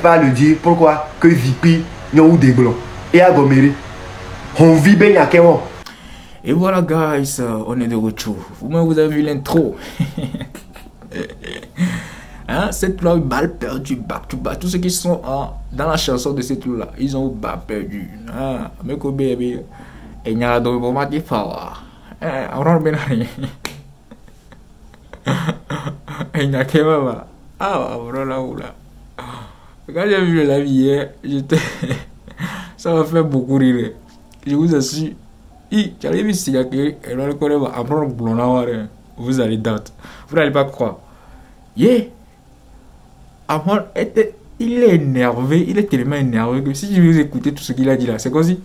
pas à le dire. Pourquoi? Que Zipi, nous ou des blancs. Et à Goméré. On vit bien à Kéon. Et voilà, guys, on est de retour. Vous avez vu l'intro. Hein, cette loi, balle perdue, back to back. Tous ceux qui sont dans la chanson de cette loi là, ils ont balle perdue. Ah, mais comme bébé, il y a d'autres moments qui font. On rentre bien rien. Il y a qui va. Ah, voilà où là. Quand j'ai vu la vie hier, j'étais. Ça m'a fait beaucoup rire. Je vous assure. Tu allez vu s'il y a quelqu'un qui va apprendre blond. Vous allez date. Vous n'allez pas croire. Yeah. Amon était. Il est énervé. Il est tellement énervé que si je vous écoutez tout ce qu'il a dit là, c'est comme si.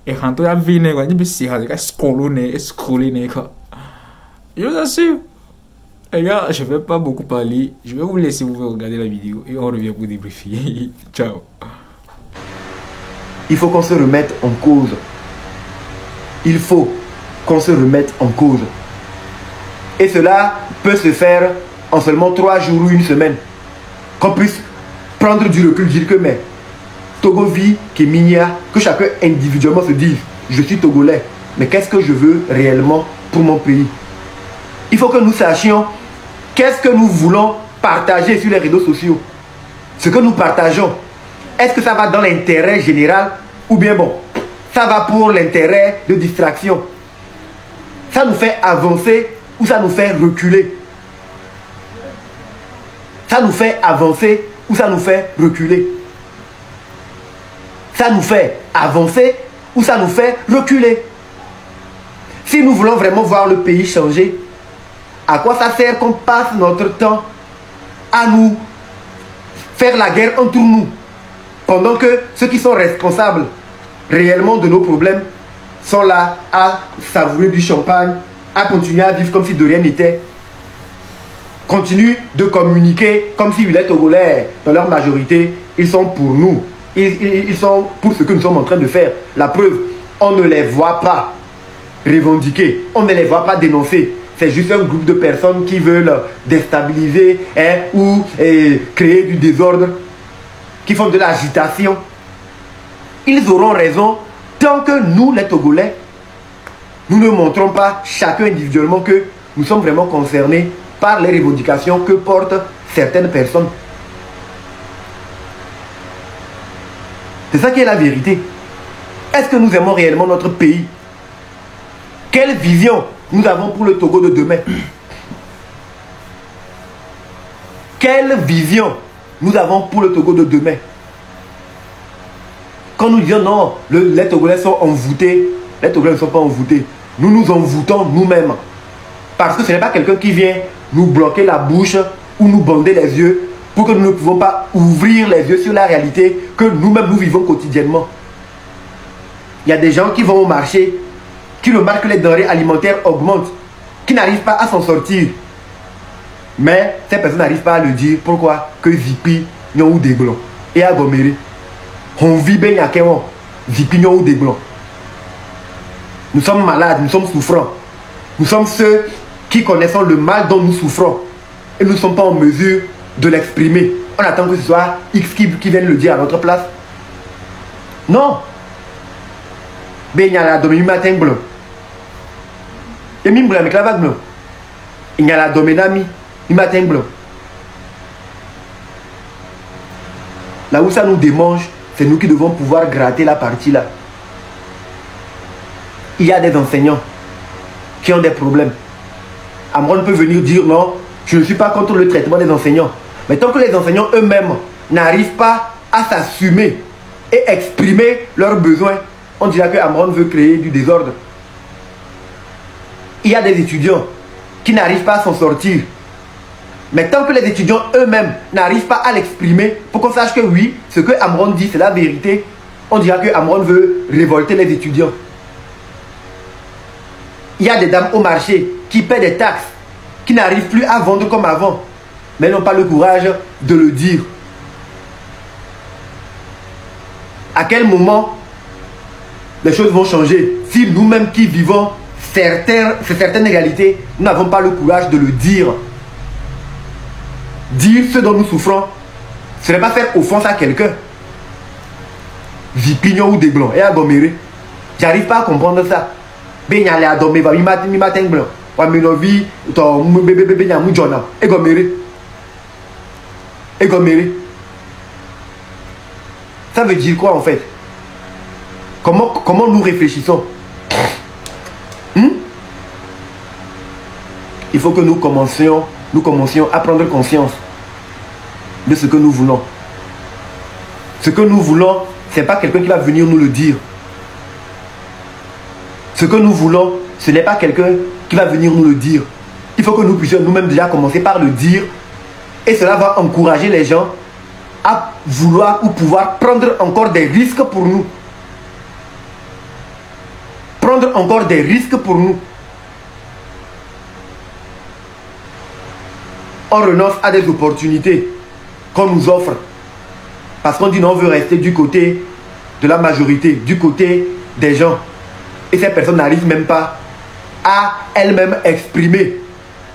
Et quand on a vu, il a dit c'est scroller. Je vous assure. Les gars, je ne vais pas beaucoup parler. Je vais vous laisser vous regarder la vidéo et on revient pour débriefer. Ciao. Il faut qu'on se remette en cause. Il faut qu'on se remette en cause. Et cela peut se faire en seulement 3 jours ou une semaine. Qu'on puisse prendre du recul, dire que mais Togo vit, Kéminia, que chacun individuellement se dise je suis togolais, mais qu'est-ce que je veux réellement pour mon pays? Il faut que nous sachions qu'est-ce que nous voulons partager sur les réseaux sociaux. Ce que nous partageons, est-ce que ça va dans l'intérêt général ou bien bon, ça va pour l'intérêt de distraction? Ça nous fait avancer ou ça nous fait reculer? Ça nous fait avancer ou ça nous fait reculer? Ça nous fait avancer ou ça nous fait reculer? Si nous voulons vraiment voir le pays changer, à quoi ça sert qu'on passe notre temps à nous faire la guerre entre nous pendant que ceux qui sont responsables réellement de nos problèmes sont là à savourer du champagne, à continuer à vivre comme si de rien n'était, continuent de communiquer comme si les Togolais, dans leur majorité, ils sont pour nous. Ils sont pour ce que nous sommes en train de faire. La preuve, on ne les voit pas revendiquer, on ne les voit pas dénoncer. C'est juste un groupe de personnes qui veulent déstabiliser ou créer du désordre, qui font de l'agitation. Ils auront raison tant que nous, les Togolais, nous ne montrons pas chacun individuellement que nous sommes vraiment concernés par les revendications que portent certaines personnes. C'est ça qui est la vérité. Est-ce que nous aimons réellement notre pays? Quelle vision nous avons pour le Togo de demain? Quelle vision nous avons pour le Togo de demain? Quand nous disons non, les Togolais sont envoûtés, les Togolais ne sont pas envoûtés. Nous nous envoûtons nous-mêmes. Parce que ce n'est pas quelqu'un qui vient nous bloquer la bouche ou nous bander les yeux pour que nous ne pouvons pas ouvrir les yeux sur la réalité que nous-mêmes nous vivons quotidiennement. Il y a des gens qui vont au marché, qui remarquent que les denrées alimentaires augmentent, qui n'arrivent pas à s'en sortir. Mais ces personnes n'arrivent pas à le dire. Pourquoi? Que Zipi, nous ou des blancs. Et à Goméré, on vit bien à Kéon. Zipi, nous ou des blancs. Nous sommes malades, nous sommes souffrants. Nous sommes ceux qui connaissons le mal dont nous souffrons. Et nous ne sommes pas en mesure de l'exprimer. On attend que ce soit X qui vienne le dire à notre place. Non. Ben, il y a la domaine matin blanc. Et même blanc avec la vague blanc. Il y a la domaine ami, il matin blanc. Là où ça nous démange, c'est nous qui devons pouvoir gratter la partie là. Il y a des enseignants qui ont des problèmes. Amron peut venir dire non, je ne suis pas contre le traitement des enseignants. Mais tant que les enseignants eux-mêmes n'arrivent pas à s'assumer et exprimer leurs besoins, on dira que Amron veut créer du désordre. Il y a des étudiants qui n'arrivent pas à s'en sortir. Mais tant que les étudiants eux-mêmes n'arrivent pas à l'exprimer, pour qu'on sache que oui, ce que Amron dit c'est la vérité, on dira que Amron veut révolter les étudiants. Il y a des dames au marché qui paient des taxes, qui n'arrivent plus à vendre comme avant, mais n'ont pas le courage de le dire. À quel moment les choses vont changer si nous-mêmes qui vivons certaines réalités, nous n'avons pas le courage de le dire? Dire ce dont nous souffrons Ce n'est pas faire offense à quelqu'un. Vipignon ou des blancs. Et à Goméré. J'arrive pas à comprendre ça. Ben y aller à dormir, va mi matin blanc. Wa mi novi, ton bébé y a mou jona. Et Goméré. Et Goméré. Ça veut dire quoi en fait? Comment nous réfléchissons? Il faut que nous commencions à prendre conscience de ce que nous voulons. Ce que nous voulons, ce n'est pas quelqu'un qui va venir nous le dire. Ce que nous voulons, ce n'est pas quelqu'un qui va venir nous le dire. Il faut que nous puissions nous-mêmes déjà commencer par le dire. Et cela va encourager les gens à vouloir ou pouvoir prendre encore des risques pour nous. Prendre encore des risques pour nous. On renonce à des opportunités qu'on nous offre. Parce qu'on dit non, on veut rester du côté de la majorité, du côté des gens. Et ces personnes n'arrivent même pas à elles-mêmes exprimer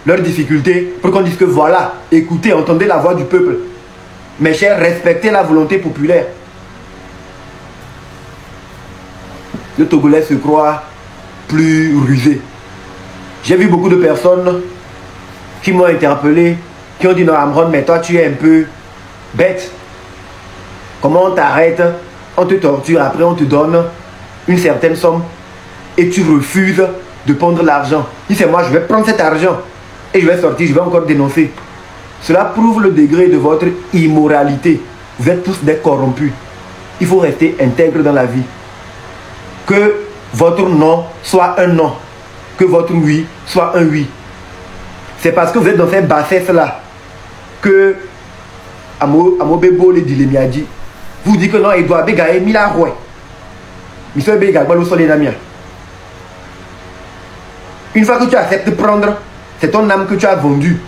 leurs difficultés pour qu'on dise que voilà, écoutez, entendez la voix du peuple. Mes chers, respectez la volonté populaire. Le Togolais se croit plus rusé. J'ai vu beaucoup de personnes qui m'ont interpellé, qui ont dit non Amron, mais toi tu es un peu bête. Comment on t'arrête, on te torture, après on te donne une certaine somme et tu refuses de prendre l'argent. Si c'est moi, je vais prendre cet argent et je vais sortir, je vais encore dénoncer. Cela prouve le degré de votre immoralité. Vous êtes tous des corrompus. Il faut rester intègre dans la vie. Que votre non soit un non, que votre oui soit un oui. C'est parce que vous êtes dans cette bassesse-là que Amobebo le dilemiadi vous dit que non, il doit bégayer mila roi. Monsieur Béga, le soleil namia. Une fois que tu acceptes de prendre, c'est ton âme que tu as vendue.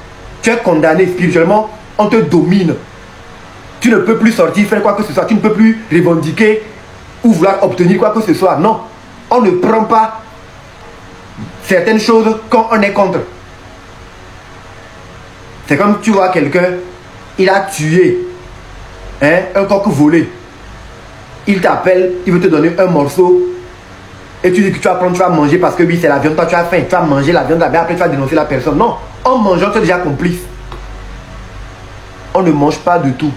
Tu es condamné spirituellement, on te domine. Tu ne peux plus sortir, faire quoi que ce soit. Tu ne peux plus revendiquer ou vouloir obtenir quoi que ce soit. Non, on ne prend pas certaines choses quand on est contre. C'est comme tu vois quelqu'un, il a tué un coq volé. Il t'appelle, il veut te donner un morceau. Et tu dis que tu vas prendre, tu vas manger parce que oui, c'est la viande. Toi, tu as faim, tu vas manger la viande, après tu vas dénoncer la personne. Non, en mangeant, tu es déjà complice. On ne mange pas de tout.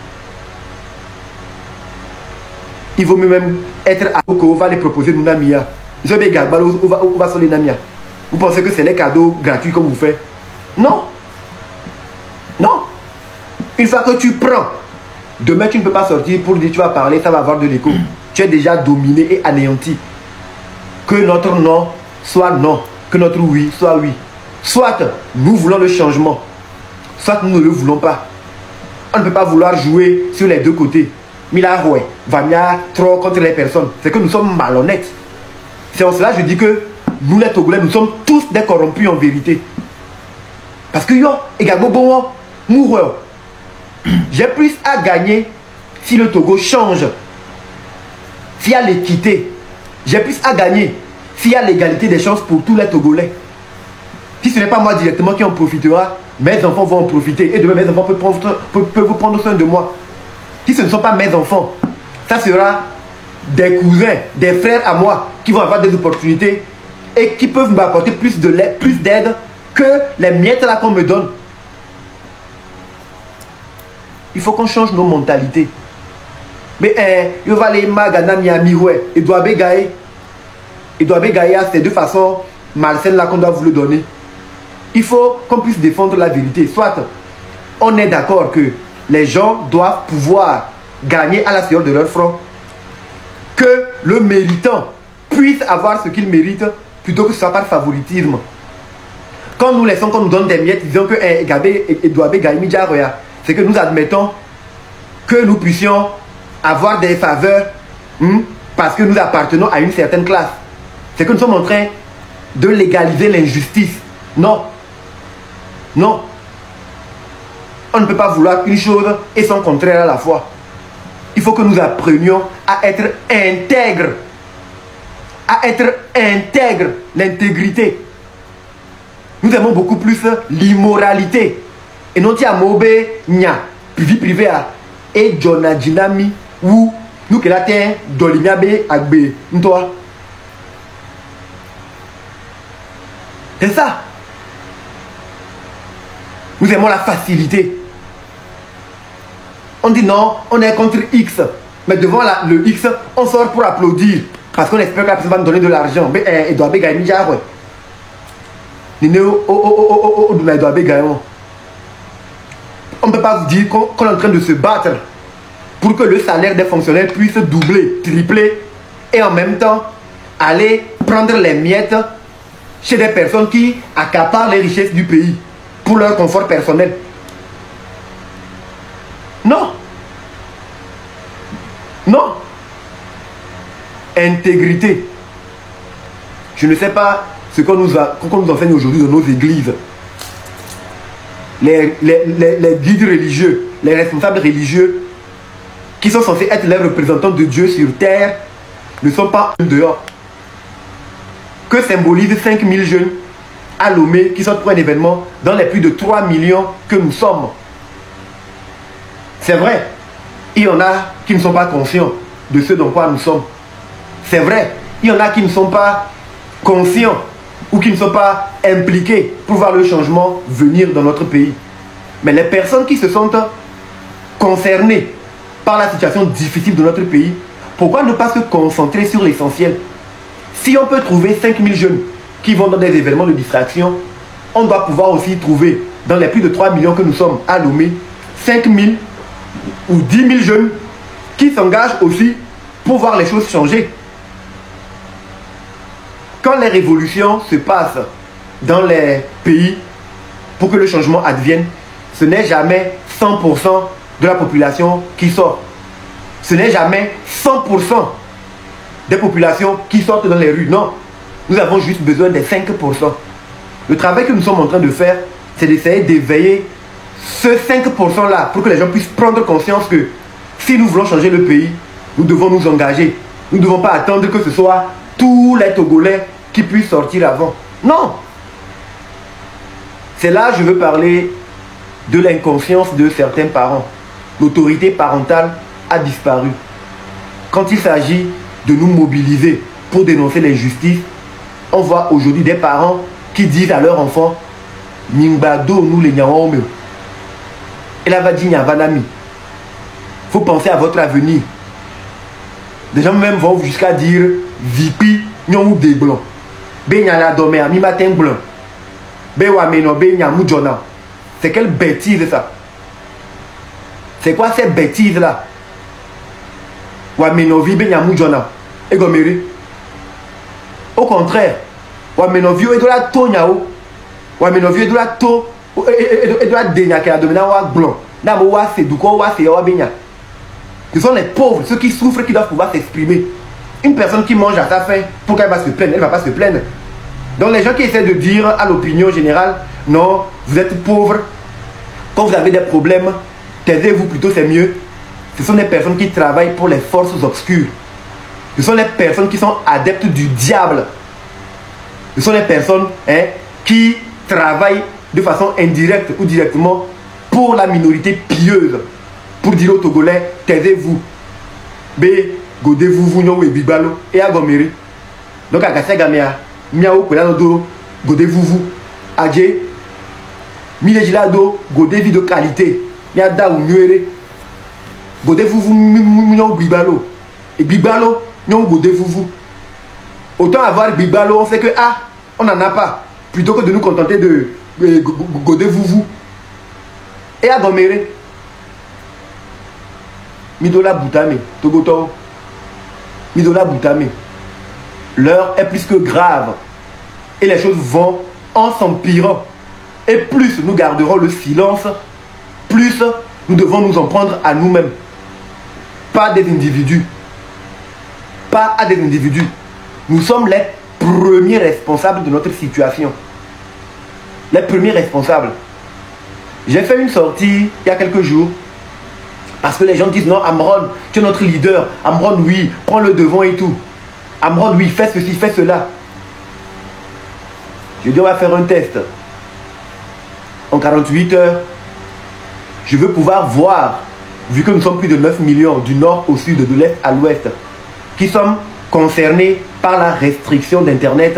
Il vaut mieux même être à Oko, on va les proposer de Namia. On va sur les Namia. Vous pensez que c'est les cadeaux gratuits comme vous faites? Non. Non. Une fois que tu prends, demain tu ne peux pas sortir pour dire tu vas parler, ça va avoir de l'écho. Tu es déjà dominé et anéanti. Que notre non soit non, que notre oui soit oui. Soit nous voulons le changement, soit nous ne le voulons pas. On ne peut pas vouloir jouer sur les deux côtés. Mila ouais, Vamia trop contre les personnes. C'est que nous sommes malhonnêtes. C'est en cela que je dis que nous les Togolais, nous sommes tous des corrompus en vérité. Parce que yo, également bon, moureur. J'ai plus à gagner si le Togo change, s'il y a l'équité. J'ai plus à gagner s'il y a l'égalité des chances pour tous les Togolais. Si ce n'est pas moi directement qui en profitera, mes enfants vont en profiter. Et demain, mes enfants peuvent prendre soin de moi. Si ce ne sont pas mes enfants, ça sera des cousins, des frères à moi qui vont avoir des opportunités et qui peuvent m'apporter plus d'aide que les miettes là qu'on me donne. Il faut qu'on change nos mentalités. Mais il va aller magana miami ouais, il doit bégayer. Il doit bégayer à ces deux façons malsaines là qu'on doit vous le donner. Il faut qu'on puisse défendre la vérité. Soit on est d'accord que les gens doivent pouvoir gagner à la sueur de leur front, que le méritant puisse avoir ce qu'il mérite plutôt que ce soit par favoritisme. Quand nous laissons qu'on nous donne des miettes, disons que Gabé doit bégayer, c'est que nous admettons que nous puissions avoir des faveurs parce que nous appartenons à une certaine classe. C'est que nous sommes en train de légaliser l'injustice. Non. Non. On ne peut pas vouloir une chose et son contraire à la fois. Il faut que nous apprenions à être intègres. À être intègres. L'intégrité. Nous aimons beaucoup plus l'immoralité. Et non, tu as mobé, nia, vie privée. et Jona Dynami ou nous que la terre d'Olimiabe Agbe. Toi. C'est ça. Nous aimons la facilité. On dit non, on est contre X. Mais devant le X, on sort pour applaudir. Parce qu'on espère que la personne va nous donner de l'argent. Mais il doit gagner. On ne peut pas vous dire qu'on est en train de se battre pour que le salaire des fonctionnaires puisse doubler, tripler et en même temps aller prendre les miettes chez des personnes qui accaparent les richesses du pays pour leur confort personnel. Non. Non. Intégrité. Je ne sais pas ce qu'on nous enseigne aujourd'hui dans nos églises. Les guides religieux, les responsables religieux qui sont censés être les représentants de Dieu sur terre ne sont pas dehors. Que symbolise 5000 jeunes à Lomé qui sortent pour un événement dans les plus de 3 millions que nous sommes. C'est vrai, il y en a qui ne sont pas conscients de ce dans quoi nous sommes. C'est vrai, il y en a qui ne sont pas conscients ou qui ne sont pas impliqués pour voir le changement venir dans notre pays. Mais les personnes qui se sentent concernées par la situation difficile de notre pays, pourquoi ne pas se concentrer sur l'essentiel? Si on peut trouver 5000 jeunes qui vont dans des événements de distraction, on doit pouvoir aussi trouver dans les plus de 3 millions que nous sommes à Lomé, 5000 ou 10 000 jeunes qui s'engagent aussi pour voir les choses changer. Quand les révolutions se passent dans les pays pour que le changement advienne, ce n'est jamais 100% de la population qui sort. Ce n'est jamais 100% des populations qui sortent dans les rues. Non, nous avons juste besoin des 5%. Le travail que nous sommes en train de faire, c'est d'essayer d'éveiller ce 5% là pour que les gens puissent prendre conscience que si nous voulons changer le pays, nous devons nous engager. Nous ne devons pas attendre que ce soit tous les Togolais qui puissent sortir avant. Non. C'est là que je veux parler de l'inconscience de certains parents. L'autorité parentale a disparu. Quand il s'agit de nous mobiliser pour dénoncer l'injustice, on voit aujourd'hui des parents qui disent à leurs enfants Nimbado nous les nyawome. Et là va dire Nyavanami. Il faut penser à votre avenir. Des gens même vont jusqu'à dire Vipi nyou des blancs. Benya la domé mi matin blanc. Bewa meno benya mujona. C'est quelle bêtise ça? C'est quoi ces bêtises là? Wa meno vi benya mujona. Et gomeri. Au contraire, wa meno vi et de la tonyao. Wa meno vi et de la to et de la denya qui a dominé wa blanc. Na mo wa se duko wa se wa benya. Ce sont les pauvres, ceux qui souffrent, qui doivent pouvoir s'exprimer. Une personne qui mange à sa faim, pourquoi elle va se plaindre? Elle ne va pas se plaindre. Donc les gens qui essaient de dire à l'opinion générale, non, vous êtes pauvres, quand vous avez des problèmes, taisez-vous plutôt, c'est mieux. Ce sont des personnes qui travaillent pour les forces obscures. Ce sont les personnes qui sont adeptes du diable. Ce sont les personnes qui travaillent de façon indirecte ou directement pour la minorité pieuse. Pour dire aux Togolais, taisez-vous. B, godez-vous, vous n'avez pas bibalo et à gomeri. Donc à Gassagamia, miao, kolano, godez-vous, vous. Adje, milejilado, godez-vous de qualité. Yada ou nuere. Godez-vous, vous, n'avez pas bibalo. Et bibalo, n'avez godez-vous, vous. Autant avoir bibalo, on sait que, ah, on n'en a pas. Plutôt que de nous contenter de godez-vous, vous. Et à gomeri. Midola Boutame, Togoto, Midola Boutame. L'heure est plus que grave. Et les choses vont en s'empirant. Et plus nous garderons le silence, plus nous devons nous en prendre à nous-mêmes. Pas des individus. Pas à des individus. Nous sommes les premiers responsables de notre situation. Les premiers responsables. J'ai fait une sortie il y a quelques jours. Parce que les gens disent non, Amron, tu es notre leader. Amron, oui, prends le devant et tout. Amron, oui, fais ceci, fais cela. Je dis on va faire un test. En 48 heures, je veux pouvoir voir vu que nous sommes plus de 9 millions du nord au sud, de l'est à l'ouest, qui sommes concernés par la restriction d'Internet,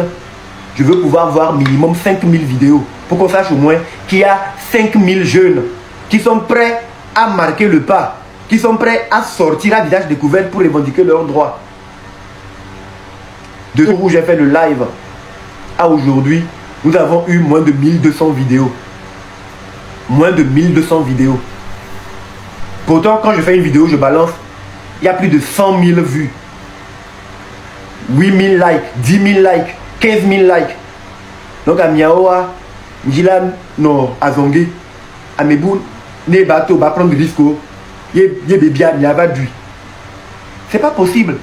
je veux pouvoir voir minimum 5000 vidéos pour qu'on sache au moins qu'il y a 5000 jeunes qui sont prêts à marquer le pas, qui sont prêts à sortir à visage découvert pour revendiquer leurs droits. De jour où j'ai fait le live à aujourd'hui, nous avons eu moins de 1200 vidéos. Moins de 1200 vidéos. Pourtant, quand je fais une vidéo, je balance, il y a plus de 100 000 vues. 8 000 likes, 10 000 likes, 15 000 likes. Donc à Miaoa, Njila, non, à Zongue, à Mebou, ne bateau, va prendre du risque. Yé bébé, il n'y a pas d'huile. C'est pas possible.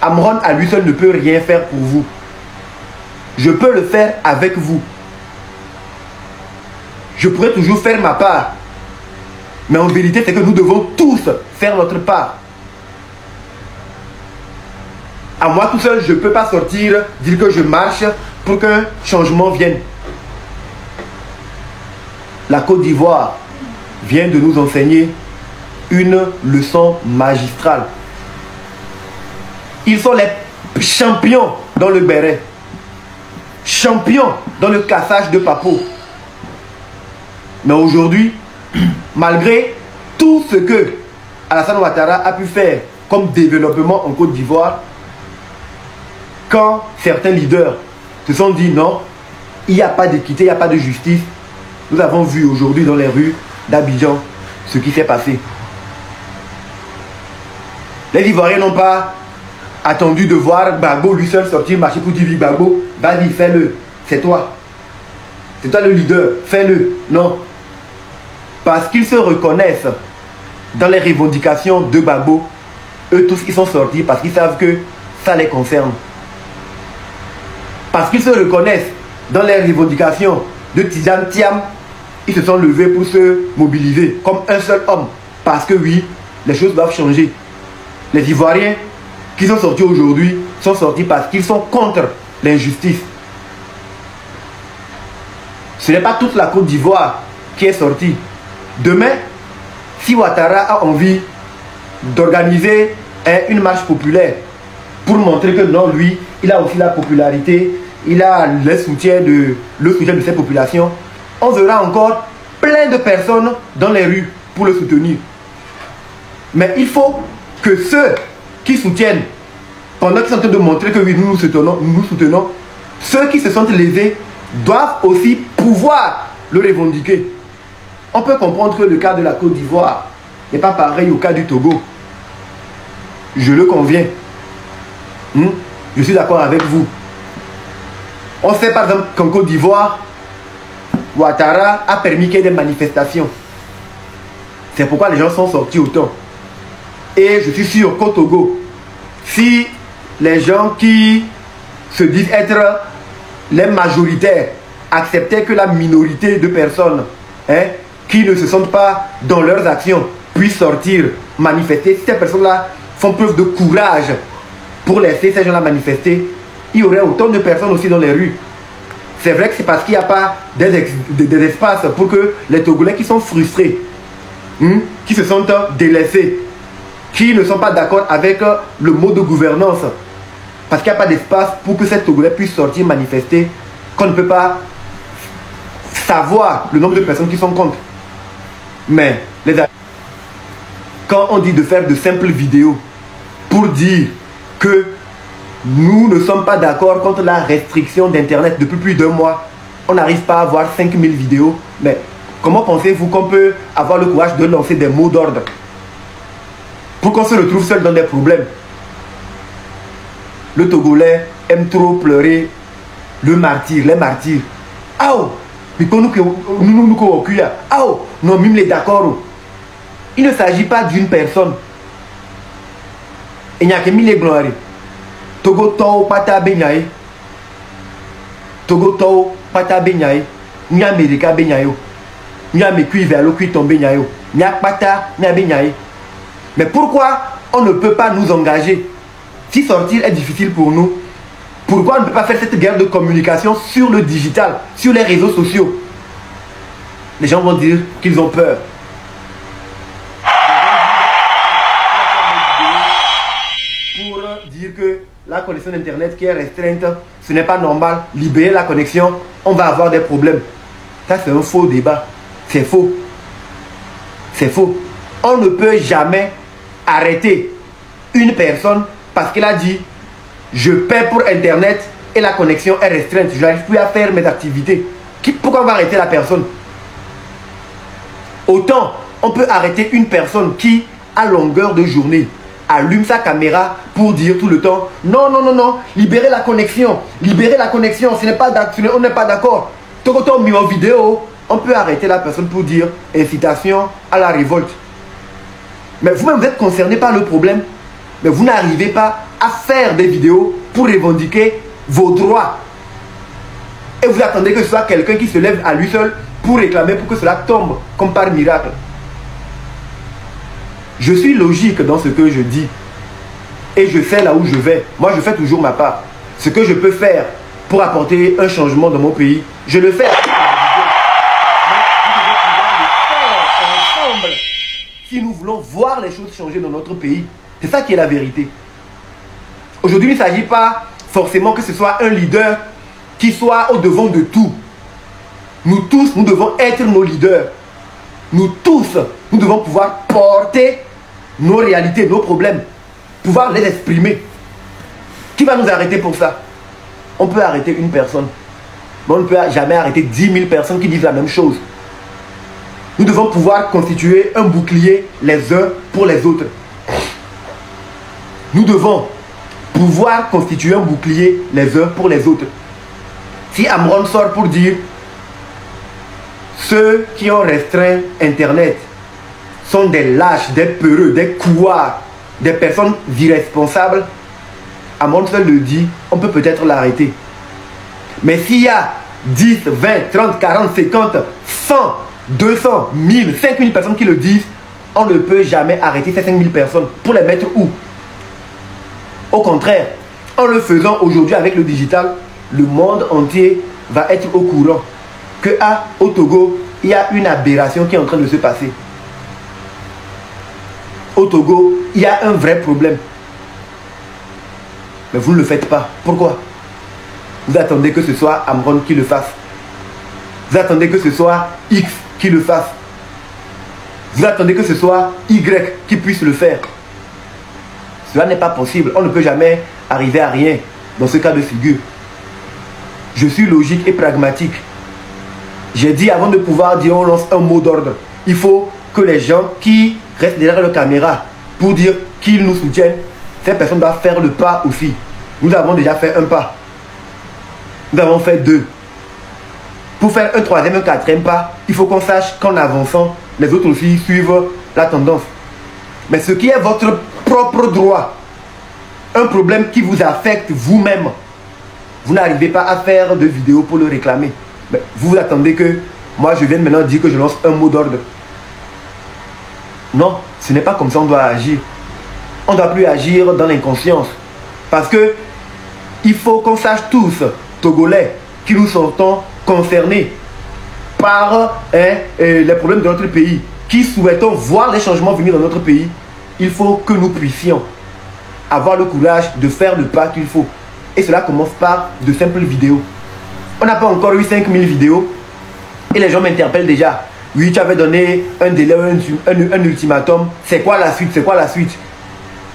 Amron à lui seul ne peut rien faire pour vous. Je peux le faire avec vous. Je pourrais toujours faire ma part. Mais en vérité, c'est que nous devons tous faire notre part. À moi tout seul, je ne peux pas sortir, dire que je marche pour qu'un changement vienne. La Côte d'Ivoire vient de nous enseigner une leçon magistrale. Ils sont les champions dans le béret. Champions dans le cassage de papeaux. Mais aujourd'hui, malgré tout ce que Alassane Ouattara a pu faire comme développement en Côte d'Ivoire, quand certains leaders se sont dit non, il n'y a pas d'équité, il n'y a pas de justice, nous avons vu aujourd'hui dans les rues d'Abidjan ce qui s'est passé. Les Ivoiriens n'ont pas attendu de voir Gbagbo lui seul sortir, marcher pour dire Gbagbo, vas-y, fais-le, c'est toi. C'est toi le leader, fais-le. Non. Parce qu'ils se reconnaissent dans les revendications de Gbagbo, eux tous ils sont sortis parce qu'ils savent que ça les concerne. Parce qu'ils se reconnaissent dans les revendications de Tidjane Thiam, ils se sont levés pour se mobiliser comme un seul homme. Parce que oui, les choses doivent changer. Les Ivoiriens qui sont sortis aujourd'hui sont sortis parce qu'ils sont contre l'injustice. Ce n'est pas toute la Côte d'Ivoire qui est sortie. Demain, si Ouattara a envie d'organiser une marche populaire pour montrer que non, lui, il a aussi la popularité, il a le soutien de cette population, on verra encore plein de personnes dans les rues pour le soutenir. Mais il faut que ceux qui soutiennent, pendant qu'ils sont en train de montrer que oui, nous soutenons, ceux qui se sentent lésés doivent aussi pouvoir le revendiquer. On peut comprendre que le cas de la Côte d'Ivoire n'est pas pareil au cas du Togo. Je le conviens. Je suis d'accord avec vous. On sait par exemple qu'en Côte d'Ivoire, Ouattara a permis qu'il y ait des manifestations. C'est pourquoi les gens sont sortis autant. Et je suis sûr qu'au Togo, si les gens qui se disent être les majoritaires acceptaient que la minorité de personnes qui ne se sentent pas dans leurs actions puissent sortir, manifester, si ces personnes-là font preuve de courage pour laisser ces gens-là manifester, il y aurait autant de personnes aussi dans les rues. C'est vrai que c'est parce qu'il n'y a pas des espaces pour que les Togolais qui sont frustrés, qui se sentent délaissés, qui ne sont pas d'accord avec le mode de gouvernance, parce qu'il n'y a pas d'espace pour que ces Togolais puissent sortir manifester, qu'on ne peut pas savoir le nombre de personnes qui sont contre. Mais quand on dit de faire de simples vidéos pour dire que nous ne sommes pas d'accord contre la restriction d'Internet depuis plus d'1 mois, on n'arrive pas à avoir 5000 vidéos, mais comment pensez-vous qu'on peut avoir le courage de lancer des mots d'ordre pour qu'on se retrouve seul dans des problèmes? Le Togolais aime trop pleurer le martyr, les martyrs. Aou! Non, même les d'accord. Il ne s'agit pas d'une personne. Il n'y a que mille gloires. Togo Tao Pata Benyaï. Togo Tao Pata Benyaï. Ni América Benyaïo. Ni Amérique vers l'eau qui tombe Benyaïo. Ni Pata, ni Benyaï. Mais pourquoi on ne peut pas nous engager? Si sortir est difficile pour nous, pourquoi on ne peut pas faire cette guerre de communication sur le digital, sur les réseaux sociaux? Les gens vont dire qu'ils ont peur. que la connexion d'Internet qui est restreinte, ce n'est pas normal. Libérer la connexion, on va avoir des problèmes. Ça, c'est un faux débat. C'est faux. C'est faux. On ne peut jamais arrêter une personne parce qu'elle a dit « Je paie pour Internet et la connexion est restreinte. Je n'arrive plus à faire mes activités. » Pourquoi on va arrêter la personne? Autant on peut arrêter une personne qui, à longueur de journée, allume sa caméra pour dire tout le temps « Non, non, non, non, libérez la connexion. Libérez la connexion. On n'est pas d'accord. » Tout autant mis en vidéo, on peut arrêter la personne pour dire « Incitation à la révolte. » Mais vous-même, vous êtes concerné par le problème. Mais vous n'arrivez pas à faire des vidéos pour revendiquer vos droits. Et vous attendez que ce soit quelqu'un qui se lève à lui seul pour réclamer pour que cela tombe comme par miracle. Je suis logique dans ce que je dis. Et je sais là où je vais. Moi, je fais toujours ma part. Ce que je peux faire pour apporter un changement dans mon pays, je le fais. Mais nous devons pouvoir le faire ensemble si nous voulons voir les choses changer dans notre pays. C'est ça qui est la vérité. Aujourd'hui, il ne s'agit pas forcément que ce soit un leader qui soit au devant de tout. Nous tous, nous devons être nos leaders. Nous tous, nous devons pouvoir porter nos réalités, nos problèmes, pouvoir les exprimer. Qui va nous arrêter pour ça? On peut arrêter une personne, mais on ne peut jamais arrêter 10 000 personnes qui disent la même chose. Nous devons pouvoir constituer un bouclier les uns pour les autres. Nous devons pouvoir constituer un bouclier les uns pour les autres. Si Amron sort pour dire ceux qui ont restreint Internet sont des lâches, des peureux, des couards, des personnes irresponsables, Amron seul le dit, on peut peut-être l'arrêter. Mais s'il y a 10, 20, 30, 40, 50, 100, 200, 1000, 5000 personnes qui le disent, on ne peut jamais arrêter ces 5000 personnes. Pour les mettre où? Au contraire, en le faisant aujourd'hui avec le digital, le monde entier va être au courant que au Togo, il y a une aberration qui est en train de se passer. Au Togo, il y a un vrai problème. Mais vous ne le faites pas. Pourquoi? Vous attendez que ce soit Amron qui le fasse. Vous attendez que ce soit X qui le fasse. Vous attendez que ce soit Y qui puisse le faire. Cela n'est pas possible. On ne peut jamais arriver à rien dans ce cas de figure. Je suis logique et pragmatique. J'ai dit avant de pouvoir dire on lance un mot d'ordre, il faut que les gens qui restent derrière la caméra pour dire qu'ils nous soutiennent, ces personnes doivent faire le pas aussi. Nous avons déjà fait un pas. Nous avons fait 2. Pour faire un 3e, un 4e pas, il faut qu'on sache qu'en avançant, les autres aussi suivent la tendance. Mais ce qui est votre propre droit, un problème qui vous affecte vous-même, vous n'arrivez pas à faire de vidéo pour le réclamer. Mais vous attendez que moi je vienne maintenant dire que je lance un mot d'ordre. Non, ce n'est pas comme ça qu'on doit agir. On ne doit plus agir dans l'inconscience. Parce que il faut qu'on sache tous, Togolais, qui nous sentons concernés par les problèmes de notre pays, qui souhaitons voir les changements venir dans notre pays, il faut que nous puissions avoir le courage de faire le pas qu'il faut. Et cela commence par de simples vidéos. On n'a pas encore eu 5000 vidéos et les gens m'interpellent déjà. Oui, tu avais donné un délai, un ultimatum. C'est quoi la suite? C'est quoi la suite?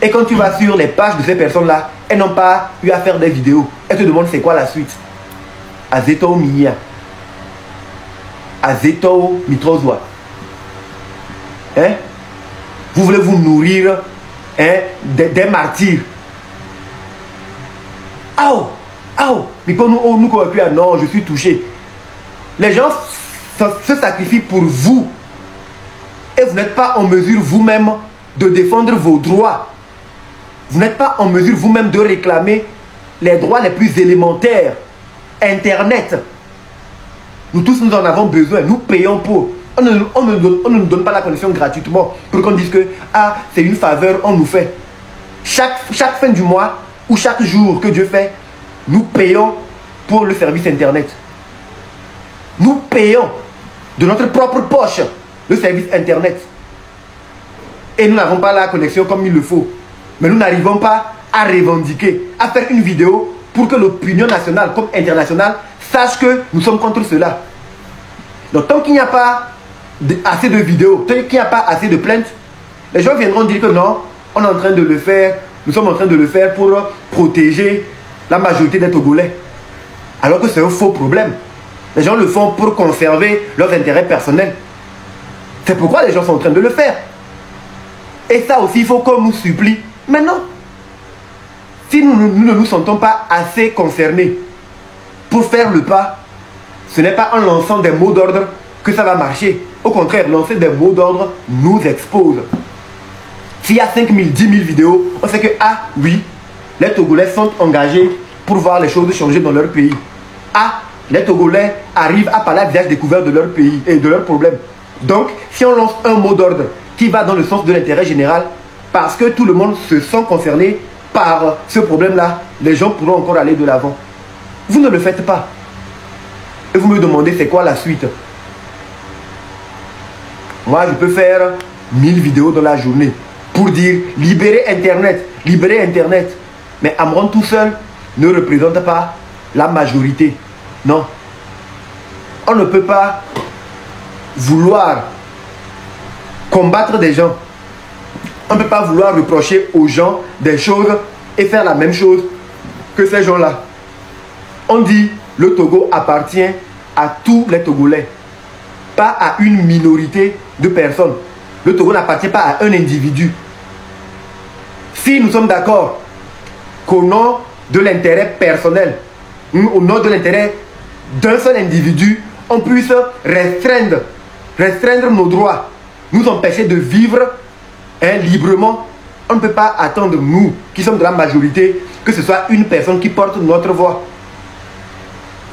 Et quand tu vas sur les pages de ces personnes-là, elles n'ont pas eu à faire des vidéos. Elles te demandent c'est quoi la suite. Azeto Miya. Azeto Mitrozwa. Hein? Vous voulez vous nourrir des martyrs. Aouh! Aouh! Mais quand nous non, je suis touché. Les gens se sacrifient pour vous. Et vous n'êtes pas en mesure vous-même de défendre vos droits. Vous n'êtes pas en mesure vous-même de réclamer les droits les plus élémentaires. Internet. Nous tous, nous en avons besoin. Nous payons pour. On ne nous donne pas la connexion gratuitement pour qu'on dise que c'est une faveur, on nous fait. Chaque fin du mois ou chaque jour que Dieu fait, nous payons pour le service Internet. Nous payons de notre propre poche le service Internet. Et nous n'avons pas la connexion comme il le faut. Mais nous n'arrivons pas à revendiquer, à faire une vidéo pour que l'opinion nationale comme internationale sache que nous sommes contre cela. Donc tant qu'il n'y a pas assez de vidéos, tant qu'il n'y a pas assez de plaintes, les gens viendront dire que non, on est en train de le faire, nous sommes en train de le faire pour protéger la majorité des Togolais. Alors que c'est un faux problème. Les gens le font pour conserver leurs intérêts personnels. C'est pourquoi les gens sont en train de le faire. Et ça aussi, il faut qu'on nous supplie. Mais non. Si nous ne nous sentons pas assez concernés pour faire le pas, ce n'est pas en lançant des mots d'ordre que ça va marcher. Au contraire, lancer des mots d'ordre nous expose. S'il y a 5 000, 10 000 vidéos, on sait que, ah oui, les Togolais sont engagés pour voir les choses changer dans leur pays. Ah, les Togolais arrivent à parler à visage découvert de leur pays et de leurs problèmes. Donc, si on lance un mot d'ordre qui va dans le sens de l'intérêt général, parce que tout le monde se sent concerné par ce problème-là, les gens pourront encore aller de l'avant. Vous ne le faites pas. Et vous me demandez c'est quoi la suite. Moi, je peux faire 1000 vidéos dans la journée pour dire libérer Internet, libérer Internet. Mais Amron tout seul ne représente pas la majorité. Non. On ne peut pas vouloir combattre des gens. On ne peut pas vouloir reprocher aux gens des choses et faire la même chose que ces gens-là. On dit le Togo appartient à tous les Togolais, pas à une minorité de personnes. Le Togo n'appartient pas à un individu. Si nous sommes d'accord qu'au nom de l'intérêt personnel, au nom de l'intérêt d'un seul individu, on puisse restreindre nos droits, nous empêcher de vivre librement, on ne peut pas attendre, nous, qui sommes de la majorité, que ce soit une personne qui porte notre voix.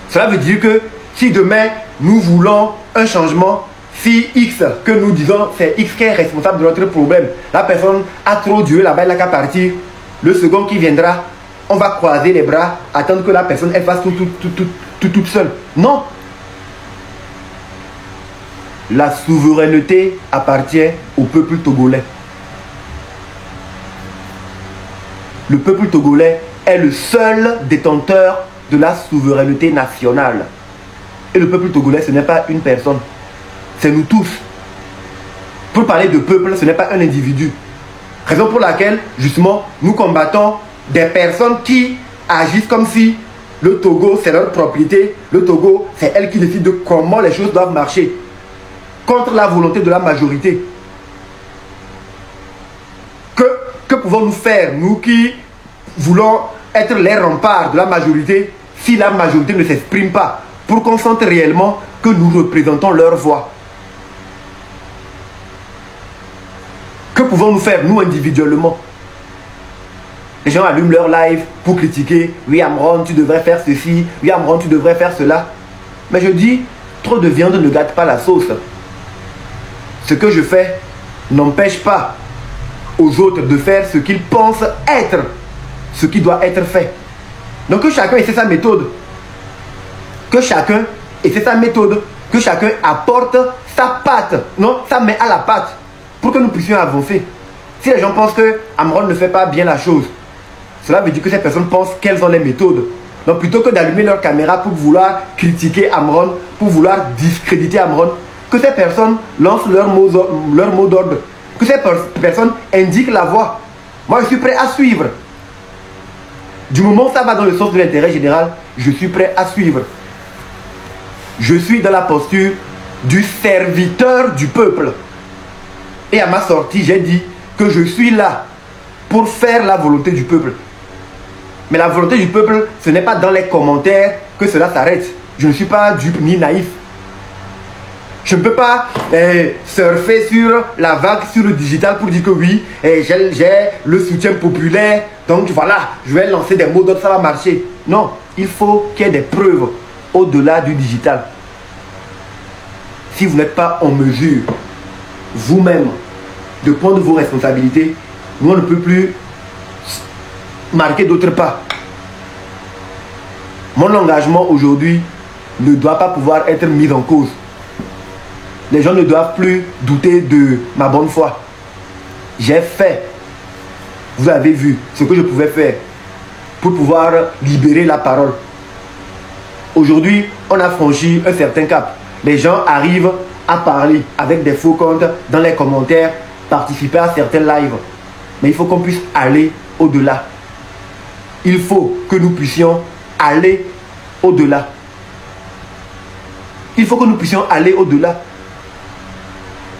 Cela veut dire que si demain, nous voulons un changement, si X, que nous disons, c'est X qui est responsable de notre problème, la personne a trop duré là-bas, elle n'a qu'à partir, le second qui viendra, on va croiser les bras, attendre que la personne, elle fasse toute seule. Non. La souveraineté appartient au peuple togolais. Le peuple togolais est le seul détenteur de la souveraineté nationale. Et le peuple togolais, ce n'est pas une personne. C'est nous tous. Pour parler de peuple, ce n'est pas un individu. Raison pour laquelle, justement, nous combattons des personnes qui agissent comme si le Togo, c'est leur propriété. Le Togo, c'est elle qui décide de comment les choses doivent marcher. Contre la volonté de la majorité. Que pouvons-nous faire, nous qui voulons être les remparts de la majorité, si la majorité ne s'exprime pas, pour qu'on sente réellement que nous représentons leur voix? Que pouvons-nous faire, nous, individuellement? Les gens allument leur live pour critiquer. Oui, Amron, tu devrais faire ceci. Oui, Amron, tu devrais faire cela. Mais je dis, trop de viande ne gâte pas la sauce. Ce que je fais n'empêche pas aux autres de faire ce qu'ils pensent être ce qui doit être fait. Donc que chacun essaie sa méthode. Que chacun essaie sa méthode. Que chacun apporte sa patte. Non, sa main à la pâte. Pour que nous puissions avancer. Si les gens pensent que Amron ne fait pas bien la chose, cela veut dire que ces personnes pensent qu'elles ont les méthodes. Donc plutôt que d'allumer leur caméra pour vouloir critiquer Amron, pour vouloir discréditer Amron, que ces personnes lancent leur mot d'ordre. Que ces personnes indiquent la voie. Moi, je suis prêt à suivre. Du moment où ça va dans le sens de l'intérêt général, je suis prêt à suivre. Je suis dans la posture du serviteur du peuple. Et à ma sortie, j'ai dit que je suis là pour faire la volonté du peuple. Mais la volonté du peuple, ce n'est pas dans les commentaires que cela s'arrête. Je ne suis pas dupe ni naïf. Je ne peux pas surfer sur la vague, sur le digital pour dire que oui, j'ai le soutien populaire, donc voilà, je vais lancer des mots d'ordre, ça va marcher. Non, il faut qu'il y ait des preuves au-delà du digital. Si vous n'êtes pas en mesure, vous-même, de prendre vos responsabilités, nous on ne peut plus marquer d'autres pas. Mon engagement aujourd'hui ne doit pas pouvoir être mis en cause. Les gens ne doivent plus douter de ma bonne foi. J'ai fait. vous avez vu ce que je pouvais faire pour pouvoir libérer la parole. Aujourd'hui, on a franchi un certain cap. Les gens arrivent à parler avec des faux comptes dans les commentaires, participer à certains lives. Mais il faut qu'on puisse aller au-delà. Il faut que nous puissions aller au-delà. Il faut que nous puissions aller au-delà.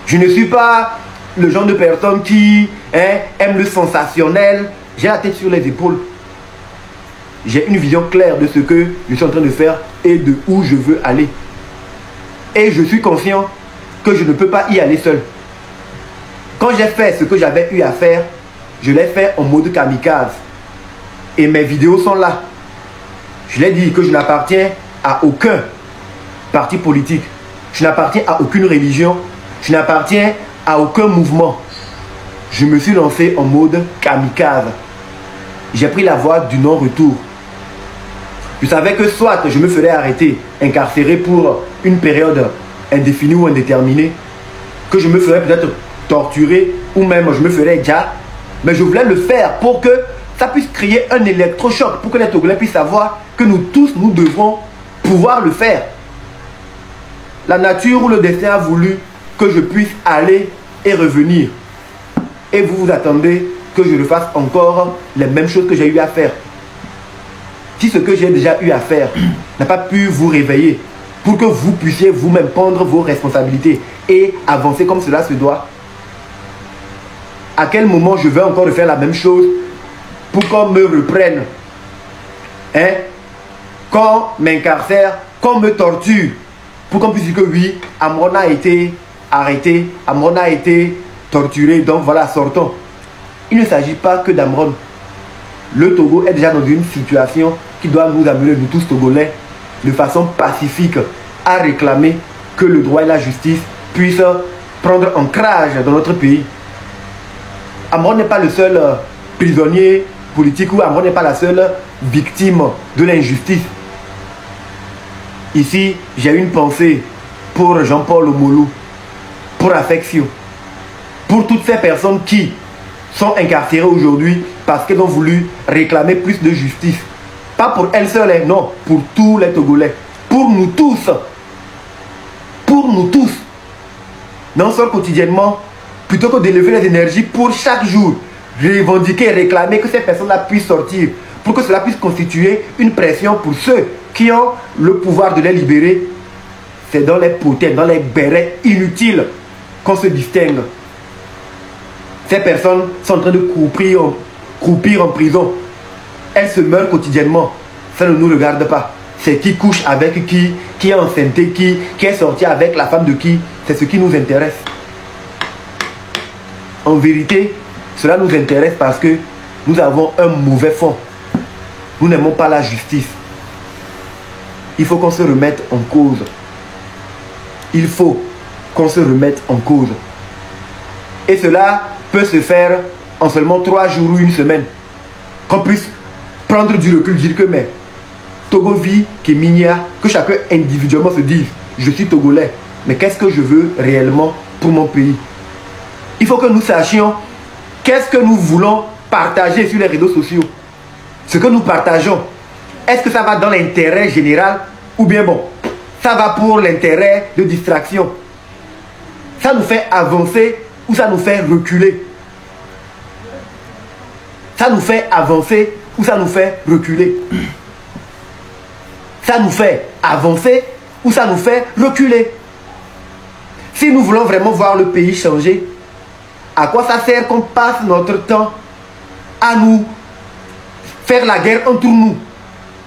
Je ne suis pas le genre de personne qui aime le sensationnel. J'ai la tête sur les épaules. J'ai une vision claire de ce que je suis en train de faire et de où je veux aller. Et je suis conscient que je ne peux pas y aller seul. Quand j'ai fait ce que j'avais eu à faire, je l'ai fait en mode kamikaze. Et mes vidéos sont là. Je l'ai dit que je n'appartiens à aucun parti politique. Je n'appartiens à aucune religion. Je n'appartiens à aucun mouvement. Je me suis lancé en mode kamikaze. J'ai pris la voie du non-retour. Je savais que soit je me ferais arrêter, incarcéré pour une période indéfinie ou indéterminée, que je me ferais peut-être torturer ou même je me ferais déjà. Mais je voulais le faire pour que ça puisse créer un électrochoc, pour que les Togolais puissent savoir que nous tous, nous devons pouvoir le faire. La nature ou le destin a voulu que je puisse aller et revenir. Et vous vous attendez que je le fasse encore les mêmes choses que j'ai eu à faire. Si ce que j'ai déjà eu à faire n'a pas pu vous réveiller pour que vous puissiez vous-même prendre vos responsabilités et avancer comme cela se doit, à quel moment je vais encore refaire la même chose pour qu'on me reprenne, qu'on m'incarcère, qu'on me torture, pour qu'on puisse dire que oui, Amron a été arrêté, Amron a été torturé, donc voilà, sortons. Il ne s'agit pas que d'Amron. Le Togo est déjà dans une situation qui doit nous amener, nous tous Togolais, de façon pacifique, à réclamer que le droit et la justice puissent prendre ancrage dans notre pays. Amron n'est pas le seul prisonnier politique ou Amron n'est pas la seule victime de l'injustice. Ici, j'ai une pensée pour Jean-Paul Omolou, pour Affection, pour toutes ces personnes qui sont incarcérées aujourd'hui parce qu'elles ont voulu réclamer plus de justice. Pas pour elles seules, non, pour tous les Togolais. Pour nous tous. Pour nous tous. Non seulement quotidiennement, plutôt que d'élever les énergies pour chaque jour, revendiquer et réclamer que ces personnes-là puissent sortir, pour que cela puisse constituer une pression pour ceux qui ont le pouvoir de les libérer. C'est dans les potins, dans les bérets inutiles qu'on se distingue. Ces personnes sont en train de croupir en prison. Elles se meurent quotidiennement. Ça ne nous regarde pas. C'est qui couche avec qui est enceinte, qui est sorti avec la femme de qui. C'est ce qui nous intéresse. En vérité, cela nous intéresse parce que nous avons un mauvais fond. Nous n'aimons pas la justice. Il faut qu'on se remette en cause. Il faut qu'on se remette en cause. Et cela peut se faire en seulement 3 jours ou une semaine. Qu'on puisse prendre du recul, dire que mais Togo vit, que chacun individuellement se dise je suis Togolais, mais qu'est-ce que je veux réellement pour mon pays? Il faut que nous sachions qu'est-ce que nous voulons partager sur les réseaux sociaux. Ce que nous partageons, est-ce que ça va dans l'intérêt général ou bien bon, ça va pour l'intérêt de distraction? Ça nous fait avancer ou ça nous fait reculer? Ça nous fait avancer ou ça nous fait reculer? Ça nous fait avancer ou ça nous fait reculer? Si nous voulons vraiment voir le pays changer, à quoi ça sert qu'on passe notre temps à nous faire la guerre entre nous,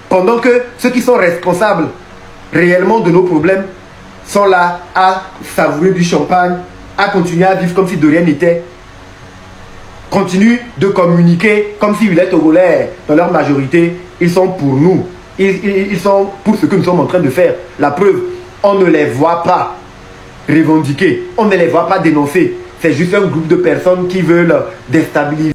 pendant que ceux qui sont responsables réellement de nos problèmes sont là à savourer du champagne, à continuer à vivre comme si de rien n'était, continuent de communiquer comme si les Togolais, dans leur majorité, ils sont pour nous. Ils sont pour ce que nous sommes en train de faire. La preuve, on ne les voit pas revendiquer, on ne les voit pas dénoncer. C'est juste un groupe de personnes qui veulent déstabiliser.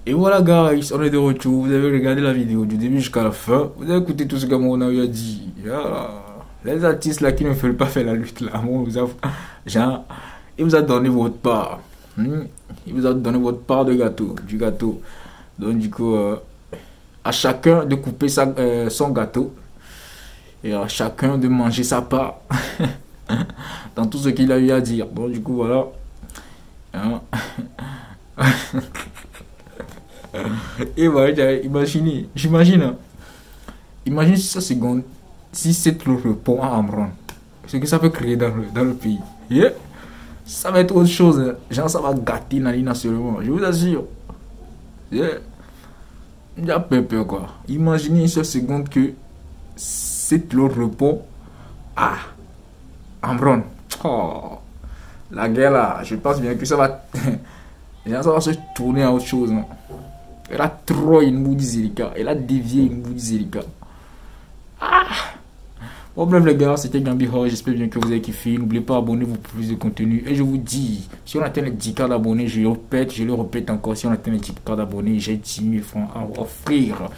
Et voilà guys, on est de retour. Vous avez regardé la vidéo du début jusqu'à la fin. Vous avez écouté tout ce que mon ami a dit. Voilà. Les artistes là qui ne veulent pas faire la lutte là, genre, il vous a donné votre part. Il vous a donné votre part de gâteau, du gâteau. Donc du coup, à chacun de couper son gâteau et à chacun de manger sa part dans tout ce qu'il a eu à dire. Donc du coup, voilà. Hein? Et voilà, j'imagine, hein. Imagine 6 secondes si c'est le repos à Amron. Ce que ça peut créer dans le pays. Yeah. Ça va être autre chose. Hein. Genre, ça va gâter Nalina seulement. Je vous assure. Yeah. Il y a peur quoi. Imaginez une seule seconde que c'est le repos à Amron. Oh. La guerre là, je pense bien que ça va. Ça va se tourner à autre chose. Hein. Elle a trop une boudie Zerika. Elle a dévié une boudie Zerika. Ah! Bon, bref, les gars, c'était Gambi Hall. J'espère bien que vous avez kiffé. N'oubliez pas d'abonner-vous pour plus de contenu. Et je vous dis, si on atteint les 10K d'abonnés, je le répète encore, si on atteint les 10K d'abonnés, j'ai 10 000 francs à offrir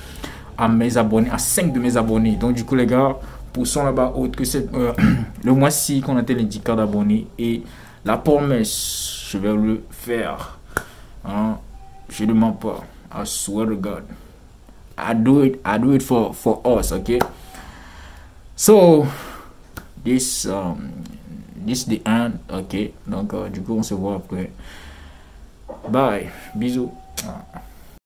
à mes abonnés, à 5 de mes abonnés. Donc, du coup, les gars, poussons là-bas autre que le mois-ci qu'on atteint les 10K d'abonnés. Et la promesse, je vais le faire. Hein? Je ne mens pas. I swear to God. I do it for us, okay? So, this the end, okay? Donc, du coup, on se voit après. Bye. Bisous.